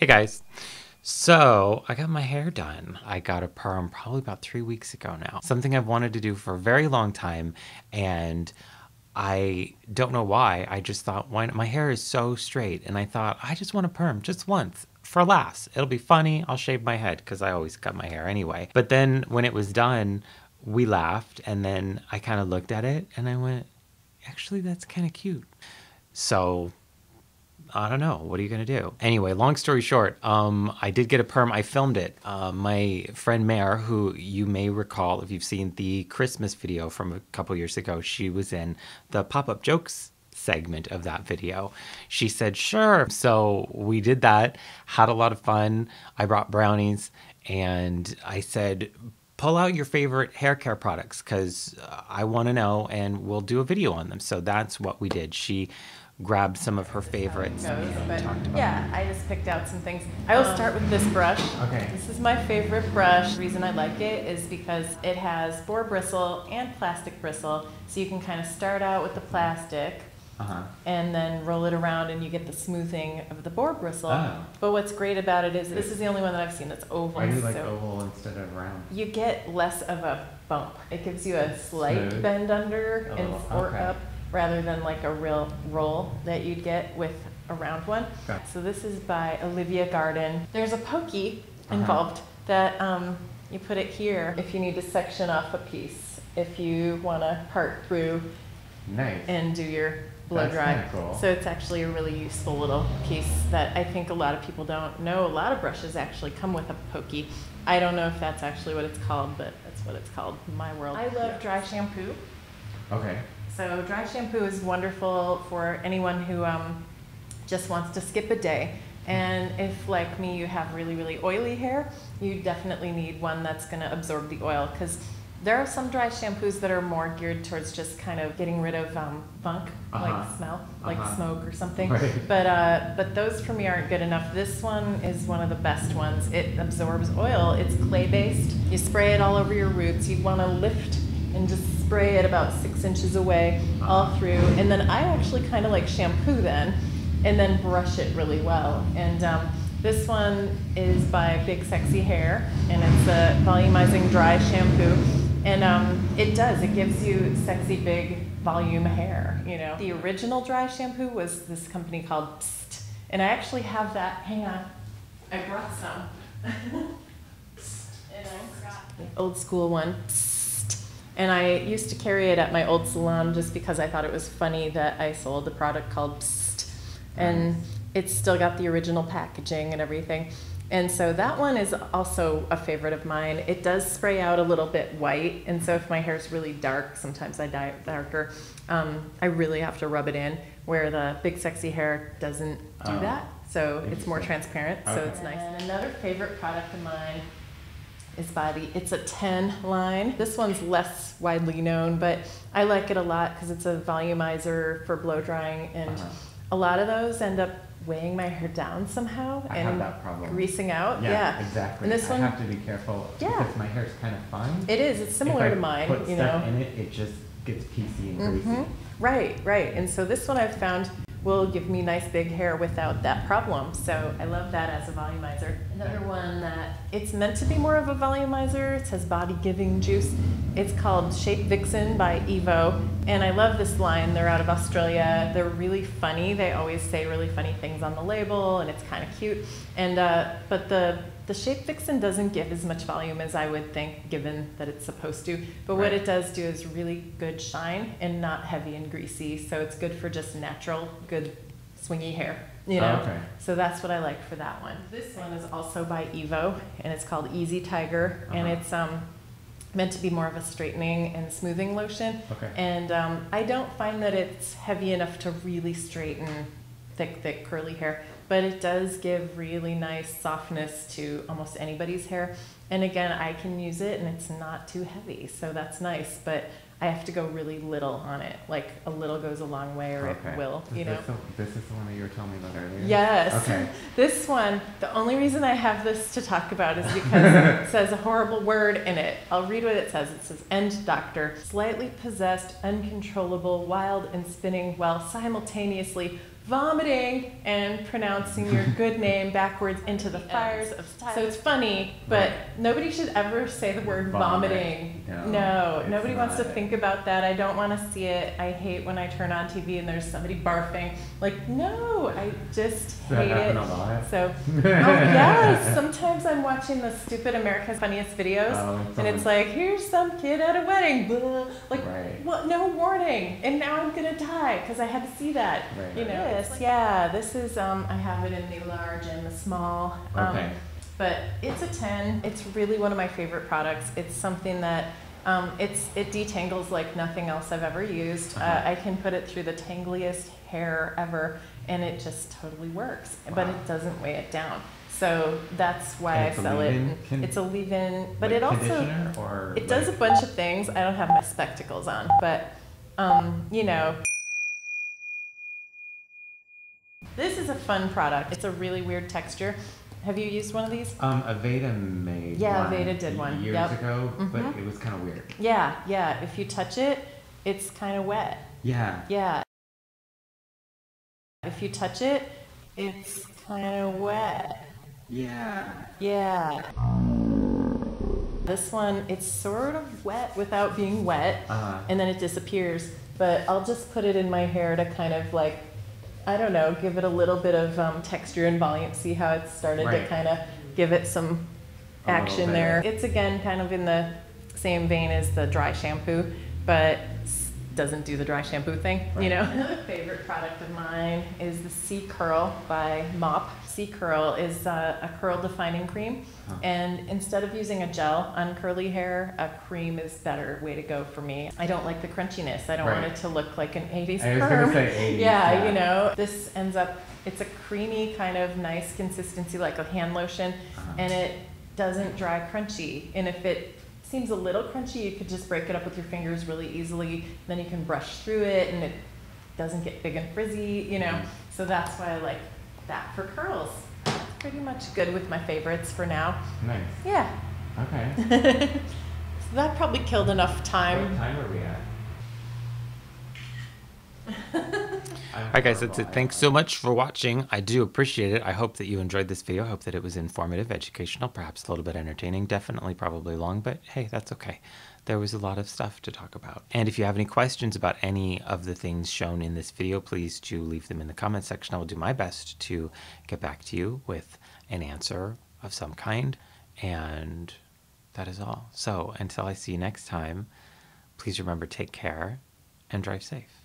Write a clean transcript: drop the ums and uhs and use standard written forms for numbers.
Hey guys. So I got my hair done. I got a perm probably about 3 weeks ago now. Something I've wanted to do for a very long time, and I don't know why. I just thought, why not? My hair is so straight, and I thought I just want a perm just once for laughs. It'll be funny. I'll shave my head because I always cut my hair anyway. But then when it was done, we laughed, and then I kind of looked at it and I went, actually, that's kind of cute. So I don't know. What are you going to do? Anyway, long story short, I did get a perm. I filmed it. My friend Mare, who you may recall if you've seen the Christmas video from a couple years ago, she was in the pop-up jokes segment of that video. She said, sure. So we did that, had a lot of fun. I brought brownies and I said, pull out your favorite hair care products because I want to know and we'll do a video on them. So that's what we did. She grabbed some of her favorites. Yeah, I just picked out some things. I will start with this brush. Okay. This is my favorite brush. The reason I like it is because it has boar bristle and plastic bristle. So you can kind of start out with the plastic and then roll it around and you get the smoothing of the boar bristle. Oh. But what's great about it is this is the only one that I've seen that's oval. Why do you like oval instead of round? You get less of a bump. It gives you a slight Smooth. bend under or okay. up, rather than like a real roll that you'd get with a round one. Okay. So this is by Olivia Garden. There's a pokey involved that you put it here if you need to section off a piece, if you want to part through and do your blow dry. Cool. So it's actually a really useful little piece that I think a lot of people don't know. A lot of brushes actually come with a pokey. I don't know if that's actually what it's called, but that's what it's called in my world. I love dry shampoo. Okay. So dry shampoo is wonderful for anyone who just wants to skip a day. And if, like me, you have really, really oily hair, you definitely need one that's going to absorb the oil, because there are some dry shampoos that are more geared towards just kind of getting rid of funk, like smell, like smoke or something. Right. But those for me aren't good enough. This one is one of the best ones. It absorbs oil. It's clay-based. You spray it all over your roots. You want to lift and just spray it about 6 inches away all through. And then I actually kind of like shampoo then, and then brush it really well. And this one is by Big Sexy Hair, and it's a volumizing dry shampoo. And it gives you sexy big volume hair, you know. The original dry shampoo was this company called Psst. And I actually have that, hang on, I brought some. And I got the old school one, Psst. And I used to carry it at my old salon just because I thought it was funny that I sold a product called Psst. And it's still got the original packaging and everything. And so that one is also a favorite of mine. It does spray out a little bit white, and so if my hair's really dark, sometimes I dye it darker, I really have to rub it in, where the Big Sexy Hair doesn't do that. So it's more transparent, so it's nice. And another favorite product of mine is by the It's a 10 line. This one's less widely known, but I like it a lot because it's a volumizer for blow drying, and a lot of those end up weighing my hair down somehow I and have that problem. greasing out. Yeah, exactly. And this one, I have to be careful because my hair's kind of fine. It is. It's similar to mine. If I put stuff in it, it just gets piecey and greasy. Right, right. And so this one I've found will give me nice big hair without that problem. So I love that as a volumizer. Another one that it's meant to be more of a volumizer. It says body giving juice. It's called Shape Vixen by Evo. And I love this line. They're out of Australia. They're really funny. They always say really funny things on the label, and it's kind of cute. And but the Shape Vixen doesn't give as much volume as I would think, given that it's supposed to. But what it does do is really good shine and not heavy and greasy. So it's good for just natural, good swingy hair. You know? So that's what I like for that one. This one is also by Evo, and it's called Easy Tiger, and it's meant to be more of a straightening and smoothing lotion. And I don't find that it's heavy enough to really straighten thick curly hair, but it does give really nice softness to almost anybody's hair. And again, I can use it and it's not too heavy, so that's nice, but I have to go really little on it. Like a little goes a long way, or Okay. it will, you know? This is the one that you were telling me about earlier? Yes. Okay. This one, the only reason I have this to talk about is because it says a horrible word in it. I'll read what it says. It says, "End doctor, slightly possessed, uncontrollable, wild and spinning while simultaneously vomiting and pronouncing your good name backwards into the fires of style." So it's funny, but nobody should ever say the word vomiting. No, nobody wants to think about that. I don't want to see it. I hate when I turn on TV and there's somebody barfing. Like, no, I just hate it. A lot? So, oh yes, sometimes I'm watching the stupid America's Funniest Videos, and it's like, here's some kid at a wedding, blah. Like, what? No warning, and now I'm gonna die because I had to see that. You know. Yeah, this is, I have it in the large and the small, but it's a 10. It's really one of my favorite products. It's something that, it detangles like nothing else I've ever used. I can put it through the tangliest hair ever, and it just totally works, but it doesn't weigh it down. So that's why I sell it. It's a leave-in, but it also, it does a bunch of things. I don't have my spectacles on, but, you know, this is a fun product. It's a really weird texture. Have you used one of these? Aveda made one. Aveda did one years ago, but it was kind of weird. Yeah. If you touch it, it's kind of wet. Yeah. If you touch it, it's kind of wet. Yeah. This one, it's sort of wet without being wet, and then it disappears. But I'll just put it in my hair to kind of like, I don't know, give it a little bit of texture and volume. See how it's started to kind of give it some action there. It's again kind of in the same vein as the dry shampoo, but doesn't do the dry shampoo thing, you know. Another favorite product of mine is the C Curl by Mop. C Curl is a curl defining cream, and instead of using a gel on curly hair, a cream is better way to go for me. I don't like the crunchiness. I don't want it to look like an 80s perm. I was gonna say 80s. Yeah, you know, this ends up, it's a creamy kind of nice consistency like a hand lotion, and it doesn't dry crunchy. And if it seems a little crunchy, you could just break it up with your fingers really easily. Then you can brush through it and it doesn't get big and frizzy, you know. So that's why I like that for curls. It's pretty much good with my favorites for now. Nice. Yeah. Okay. So that probably killed enough time. What time are we at? Alright guys, that's it. Thanks so much for watching. I do appreciate it. I hope that you enjoyed this video. I hope that it was informative, educational, perhaps a little bit entertaining. Definitely probably long, but hey, that's okay. There was a lot of stuff to talk about. And if you have any questions about any of the things shown in this video, please do leave them in the comment section. I will do my best to get back to you with an answer of some kind. And that is all. So until I see you next time, please remember, take care and drive safe.